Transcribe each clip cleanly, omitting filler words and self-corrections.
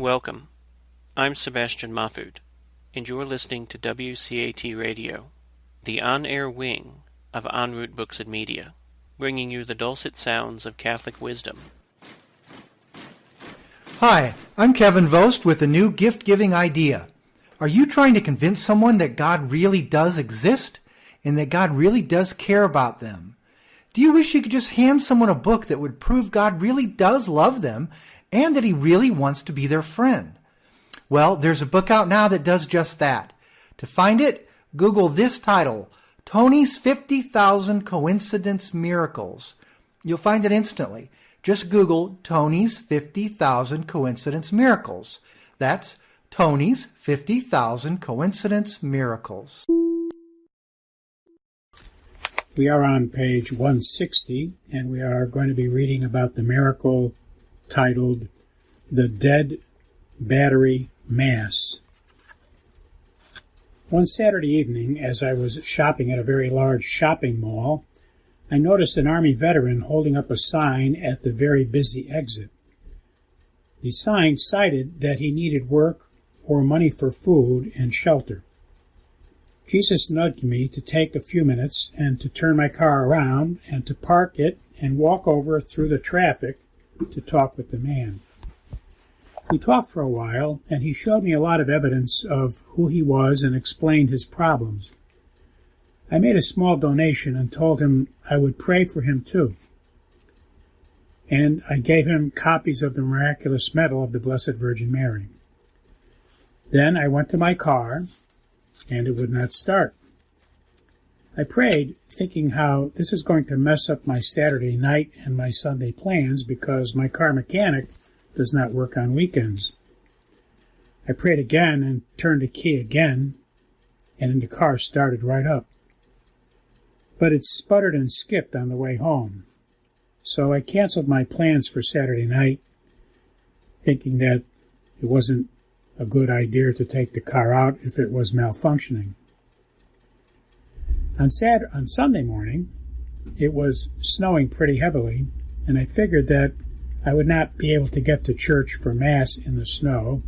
Welcome. I'm Sebastian Mahfood, and you're listening to WCAT Radio, the on-air wing of En Route Books and Media, bringing you the dulcet sounds of Catholic wisdom. Hi, I'm Kevin Vost with a new gift-giving idea. Are you trying to convince someone that God really does exist and that God really does care about them? Do you wish you could just hand someone a book that would prove God really does love them and that he really wants to be their friend? Well, there's a book out now that does just that. To find it, Google this title, Tony's 50,000 Co-incidence Miracles. You'll find it instantly. Just Google Tony's 50,000 Co-incidence Miracles. That's Tony's 50,000 Co-incidence Miracles. We are on page 160, and we are going to be reading about the miracle titled The Dead Battery Mass. One Saturday evening, as I was shopping at a very large shopping mall, I noticed an Army veteran holding up a sign at the very busy exit. The sign cited that he needed work or money for food and shelter. Jesus nudged me to take a few minutes and to turn my car around and to park it and walk over through the traffic to talk with the man. We talked for a while, and he showed me a lot of evidence of who he was and explained his problems. I made a small donation and told him I would pray for him too. And I gave him copies of the miraculous medal of the Blessed Virgin Mary. Then I went to my car, and it would not start. I prayed, thinking how this is going to mess up my Saturday night and my Sunday plans because my car mechanic does not work on weekends. I prayed again and turned the key again, and the car started right up. But it sputtered and skipped on the way home. So I canceled my plans for Saturday night, thinking that it wasn't a good idea to take the car out if it was malfunctioning. On Sunday morning, it was snowing pretty heavily, and I figured that I would not be able to get to church for Mass in the snow,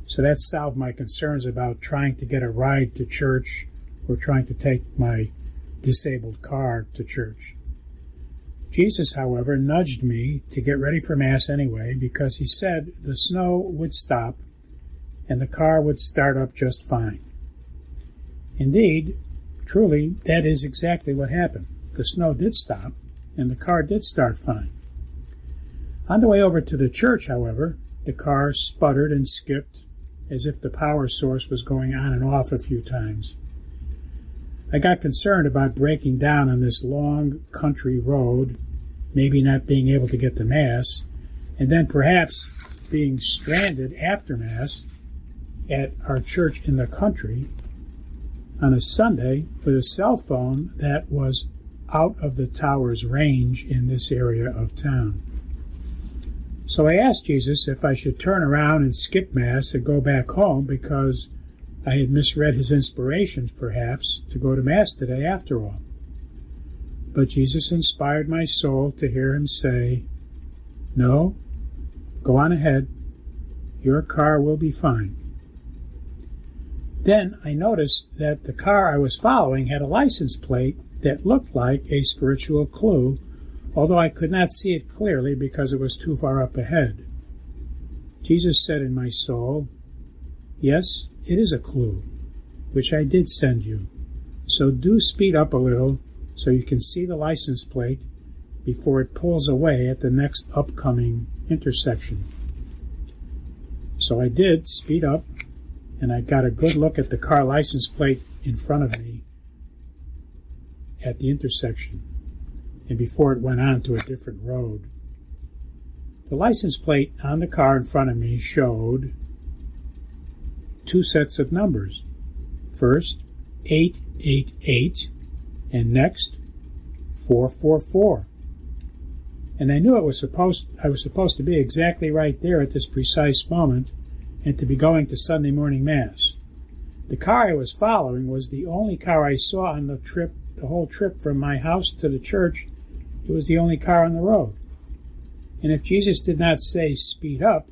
so that solved my concerns about trying to get a ride to church or trying to take my disabled car to church. Jesus, however, nudged me to get ready for Mass anyway because he said the snow would stop and the car would start up just fine. Indeed, truly, that is exactly what happened. The snow did stop, and the car did start fine. On the way over to the church, however, the car sputtered and skipped as if the power source was going on and off a few times. I got concerned about breaking down on this long country road, maybe not being able to get to Mass, and then perhaps being stranded after Mass at our church in the country on a Sunday with a cell phone that was out of the tower's range in this area of town. So I asked Jesus if I should turn around and skip Mass and go back home because I had misread his inspirations, perhaps, to go to Mass today after all. But Jesus inspired my soul to hear him say, "No, go on ahead. Your car will be fine." Then I noticed that the car I was following had a license plate that looked like a spiritual clue, although I could not see it clearly because it was too far up ahead. Jesus said in my soul, "Yes, it is a clue, which I did send you. So do speed up a little so you can see the license plate before it pulls away at the next upcoming intersection." So I did speed up, and I got a good look at the car license plate in front of me at the intersection, and before it went on to a different road. The license plate on the car in front of me showed two sets of numbers. First, 888, and next, 444. And I knew I was supposed to be exactly right there at this precise moment and to be going to Sunday morning Mass. The car I was following was the only car I saw on the whole trip from my house to the church. It was the only car on the road. And if Jesus did not say speed up,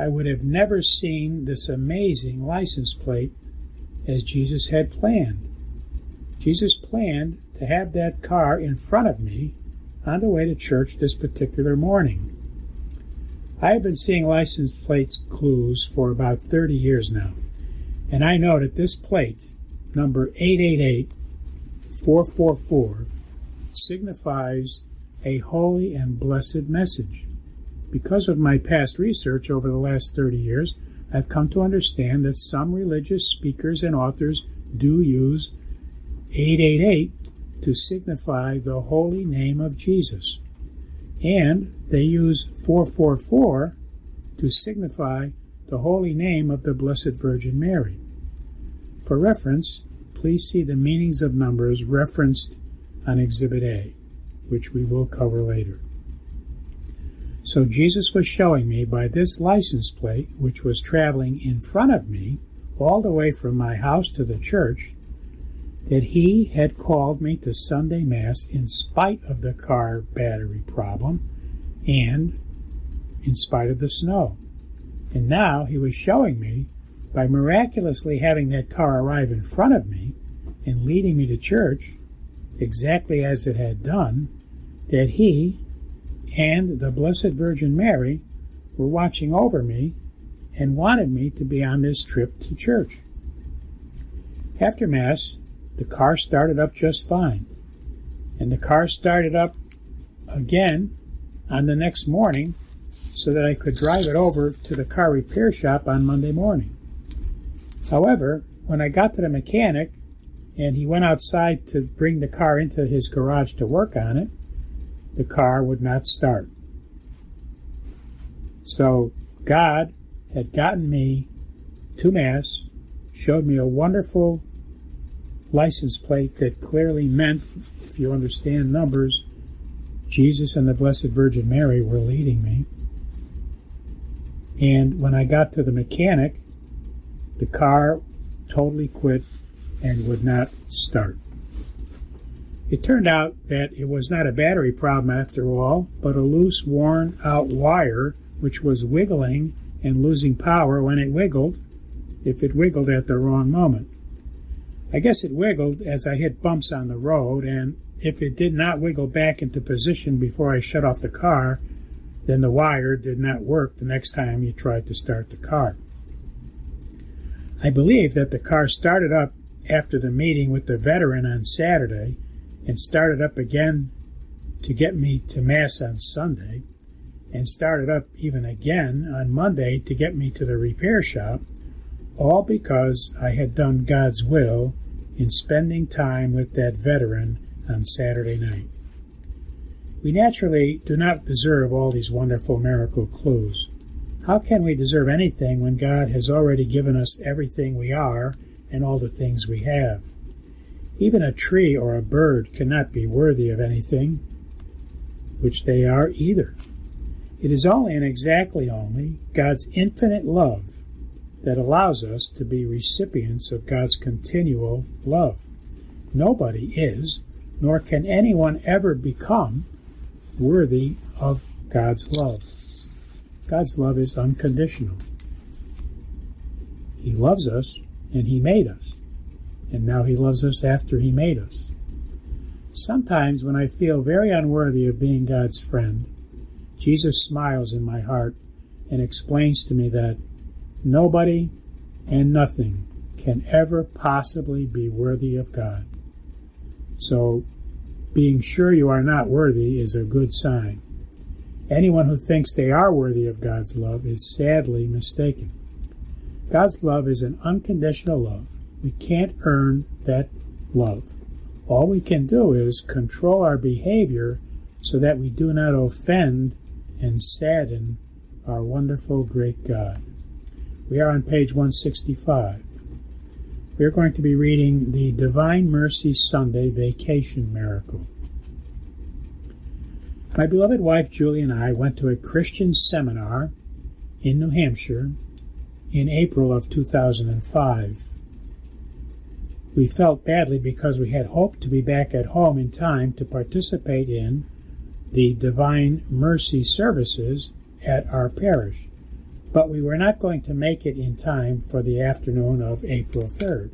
I would have never seen this amazing license plate as Jesus had planned. Jesus planned to have that car in front of me on the way to church this particular morning. I have been seeing license plate clues for about 30 years now, and I know that this plate, number 888444, signifies a holy and blessed message. Because of my past research over the last 30 years, I've come to understand that some religious speakers and authors do use 888 to signify the holy name of Jesus. And they use 444 to signify the holy name of the Blessed Virgin Mary. For reference, please see the meanings of numbers referenced on Exhibit A, which we will cover later. So Jesus was showing me by this license plate, which was traveling in front of me all the way from my house to the church, that he had called me to Sunday Mass in spite of the car battery problem and in spite of the snow. And now he was showing me, by miraculously having that car arrive in front of me and leading me to church, exactly as it had done, that he and the Blessed Virgin Mary were watching over me and wanted me to be on this trip to church. After Mass, the car started up just fine, and the car started up again on the next morning so that I could drive it over to the car repair shop on Monday morning. However, when I got to the mechanic and he went outside to bring the car into his garage to work on it, the car would not start. So God had gotten me to Mass, showed me a wonderful license plate that clearly meant, if you understand numbers, Jesus and the Blessed Virgin Mary were leading me. And when I got to the mechanic, the car totally quit and would not start. It turned out that it was not a battery problem after all, but a loose, worn-out wire which was wiggling and losing power when it wiggled, if it wiggled at the wrong moment. I guess it wiggled as I hit bumps on the road, and if it did not wiggle back into position before I shut off the car, then the wire did not work the next time you tried to start the car. I believe that the car started up after the meeting with the veteran on Saturday and started up again to get me to Mass on Sunday, and started up even again on Monday to get me to the repair shop, all because I had done God's will in spending time with that veteran on Saturday night. We naturally do not deserve all these wonderful miracle clues. How can we deserve anything when God has already given us everything we are and all the things we have? Even a tree or a bird cannot be worthy of anything, which they are either. It is only and exactly only God's infinite love that allows us to be recipients of God's continual love. Nobody is, nor can anyone ever become, worthy of God's love. God's love is unconditional. He loves us, and He made us. And now He loves us after He made us. Sometimes when I feel very unworthy of being God's friend, Jesus smiles in my heart and explains to me that nobody and nothing can ever possibly be worthy of God. So, being sure you are not worthy is a good sign. Anyone who thinks they are worthy of God's love is sadly mistaken. God's love is an unconditional love. We can't earn that love. All we can do is control our behavior so that we do not offend and sadden our wonderful, great God. We are on page 165. We are going to be reading the Divine Mercy Sunday Vacation Miracle. My beloved wife Julie and I went to a Christian seminar in New Hampshire in April of 2005. We felt badly because we had hoped to be back at home in time to participate in the Divine Mercy services at our parish. but we were not going to make it in time for the afternoon of April 3rd.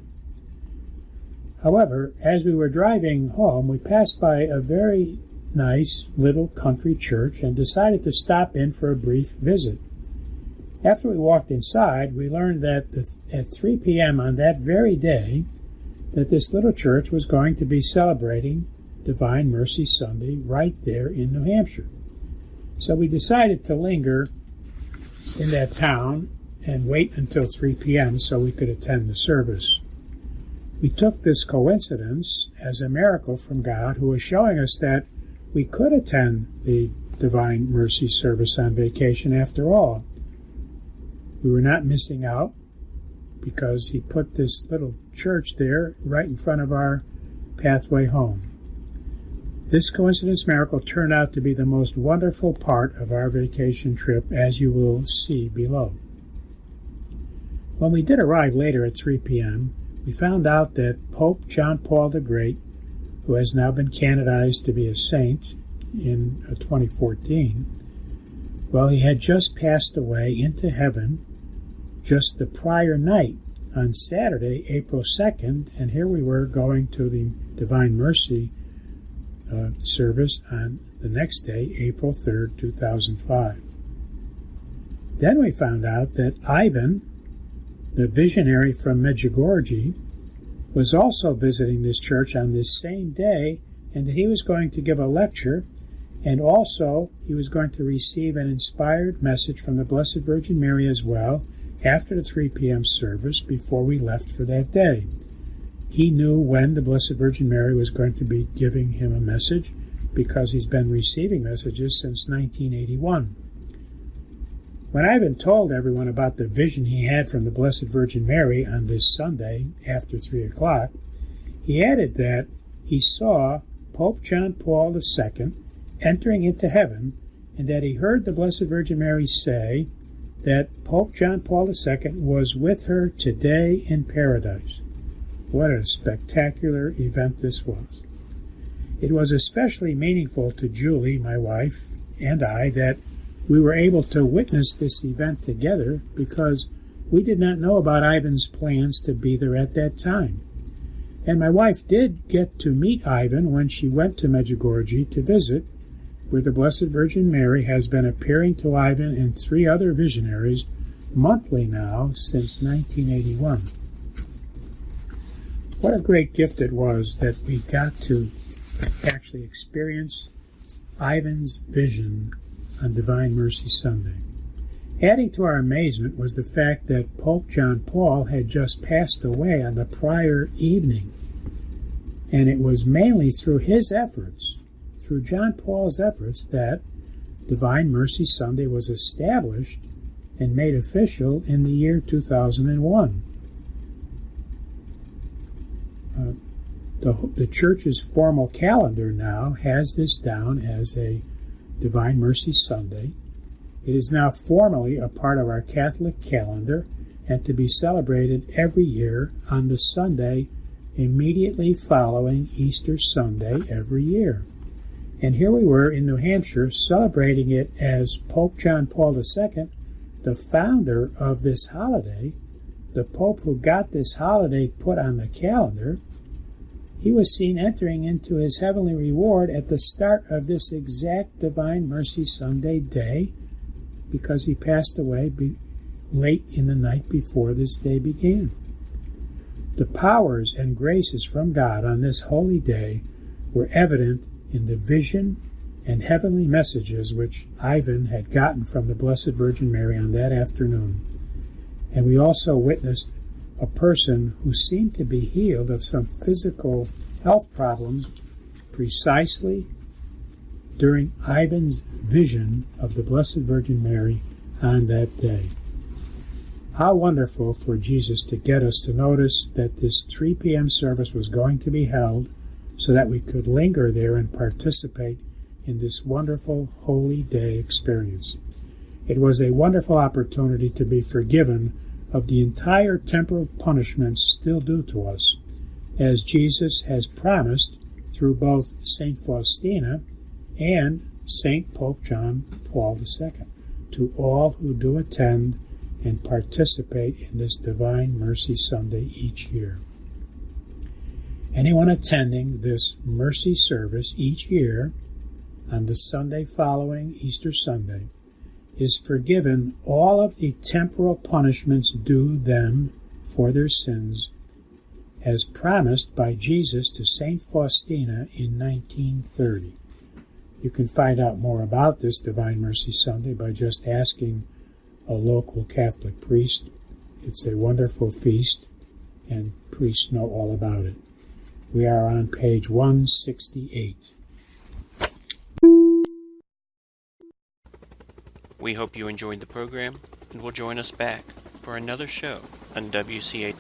However, as we were driving home, we passed by a very nice little country church and decided to stop in for a brief visit. After we walked inside, we learned that at 3 p.m. on that very day, that this little church was going to be celebrating Divine Mercy Sunday right there in New Hampshire. So we decided to linger in that town and wait until 3 p.m. so we could attend the service. We took this coincidence as a miracle from God, who was showing us that we could attend the Divine Mercy service on vacation after all. We were not missing out because he put this little church there right in front of our pathway home. This coincidence miracle turned out to be the most wonderful part of our vacation trip, as you will see below. When we did arrive later at 3 p.m., we found out that Pope John Paul the Great, who has now been canonized to be a saint in 2014, well, he had just passed away into heaven just the prior night on Saturday, April 2nd, and here we were going to the Divine Mercy service on the next day, April 3rd, 2005. Then we found out that Ivan, the visionary from Medjugorje, was also visiting this church on this same day, and that he was going to give a lecture, and also he was going to receive an inspired message from the Blessed Virgin Mary as well after the 3 p.m. service before we left for that day. He knew when the Blessed Virgin Mary was going to be giving him a message because he's been receiving messages since 1981. When Ivan told everyone about the vision he had from the Blessed Virgin Mary on this Sunday after 3 o'clock, he added that he saw Pope John Paul II entering into heaven, and that he heard the Blessed Virgin Mary say that Pope John Paul II was with her today in paradise. What a spectacular event this was. It was especially meaningful to Julie, my wife, and I that we were able to witness this event together because we did not know about Ivan's plans to be there at that time. And my wife did get to meet Ivan when she went to Medjugorje to visit, where the Blessed Virgin Mary has been appearing to Ivan and 3 other visionaries monthly now since 1981. What a great gift it was that we got to actually experience Ivan's vision on Divine Mercy Sunday. Adding to our amazement was the fact that Pope John Paul had just passed away on the prior evening, and it was mainly through his efforts, through John Paul's efforts, that Divine Mercy Sunday was established and made official in the year 2001. The Church's formal calendar now has this down as a Divine Mercy Sunday. It is now formally a part of our Catholic calendar and to be celebrated every year on the Sunday immediately following Easter Sunday every year. And here we were in New Hampshire celebrating it as Pope John Paul II, the founder of this holiday, the Pope who got this holiday put on the calendar. He was seen entering into his heavenly reward at the start of this exact Divine Mercy Sunday day because he passed away late in the night before this day began. The powers and graces from God on this holy day were evident in the vision and heavenly messages which Ivan had gotten from the Blessed Virgin Mary on that afternoon. And we also witnessed a person who seemed to be healed of some physical health problems precisely during Ivan's vision of the Blessed Virgin Mary on that day. How wonderful for Jesus to get us to notice that this 3 p.m. service was going to be held so that we could linger there and participate in this wonderful holy day experience. It was a wonderful opportunity to be forgiven of the entire temporal punishments still due to us, as Jesus has promised through both St. Faustina and St. Pope John Paul II, to all who do attend and participate in this Divine Mercy Sunday each year. Anyone attending this mercy service each year on the Sunday following Easter Sunday is forgiven all of the temporal punishments due them for their sins, as promised by Jesus to St. Faustina in 1930. You can find out more about this Divine Mercy Sunday by just asking a local Catholic priest. It's a wonderful feast, and priests know all about it. We are on page 168. We hope you enjoyed the program and will join us back for another show on WCAT.